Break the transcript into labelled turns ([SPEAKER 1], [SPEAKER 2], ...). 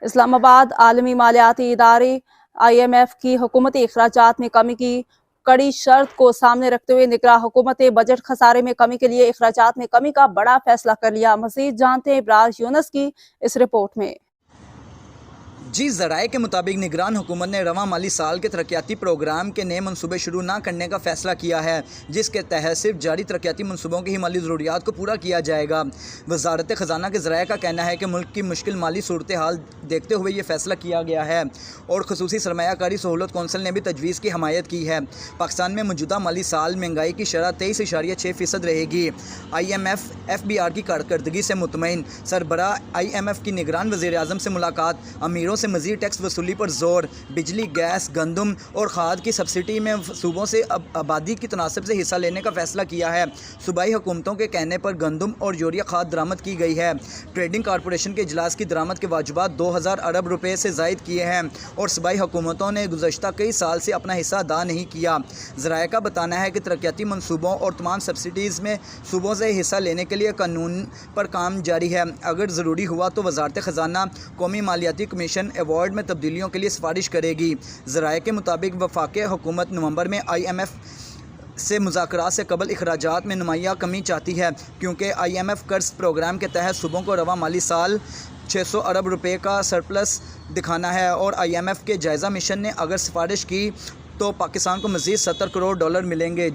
[SPEAKER 1] اسلام آباد عالمی مالیاتی ادارے IMF کی حکومتی اخراجات میں کمی کی کڑی شرط کو سامنے رکھتے ہوئے نگراں حکومت نے بجٹ خسارے میں کمی کے لیے اخراجات میں کمی کا بڑا فیصلہ کر لیا۔ مزید جانتے ہیں ابراز یونس کی اس رپورٹ میں۔
[SPEAKER 2] ذرائع کے مطابق نگران حکومت نے رواں مالی سال کے ترقیاتی پروگرام کے نئے منصوبے شروع نہ کرنے کا فیصلہ کیا ہے، جس کے تحت صرف جاری ترقیاتی منصوبوں کی ہی مالی ضروریات کو پورا کیا جائے گا۔ وزارت خزانہ کے ذرائع کا کہنا ہے کہ ملک کی مشکل مالی صورتحال دیکھتے ہوئے یہ فیصلہ کیا گیا ہے اور خصوصی سرمایہ کاری سہولت کونسل نے بھی تجویز کی حمایت کی ہے۔ پاکستان میں موجودہ مالی سال مہنگائی کی شرح 23.6% رہے گی۔ IMF FBR کی کارکردگی سے مطمئن۔ سربراہ IMF کی نگران وزیر اعظم سے ملاقات۔ امیروں سے مزید ٹیکس وصولی پر زور۔ بجلی، گیس، گندم اور کھاد کی سبسڈی میں صوبوں سے آبادی کی تناسب سے حصہ لینے کا فیصلہ کیا ہے۔ صوبائی حکومتوں کے کہنے پر گندم اور یوریا کھاد درآمد کی گئی ہے۔ ٹریڈنگ کارپوریشن کے اجلاس کی درآمد کے واجبات 2000 ارب روپے سے زائد کیے ہیں اور صوبائی حکومتوں نے گزشتہ کئی سال سے اپنا حصہ ادا نہیں کیا۔ ذرائع کا بتانا ہے کہ ترقیاتی منصوبوں اور تمام سبسڈیز میں صوبوں سے حصہ لینے کے لیے قانون پر کام جاری ہے۔ اگر ضروری ہوا تو وزارت خزانہ قومی مالیاتی کمیشن ایوارڈ میں تبدیلیوں کے لیے سفارش کرے گی۔ ذرائع کے مطابق وفاقی حکومت نومبر میں IMF سے مذاکرات سے قبل اخراجات میں نمایاں کمی چاہتی ہے، کیونکہ IMF قرض پروگرام کے تحت صوبوں کو رواں مالی سال 600 ارب روپے کا سرپلس دکھانا ہے اور IMF کے جائزہ مشن نے اگر سفارش کی تو پاکستان کو مزید $70 کروڑ ملیں گے۔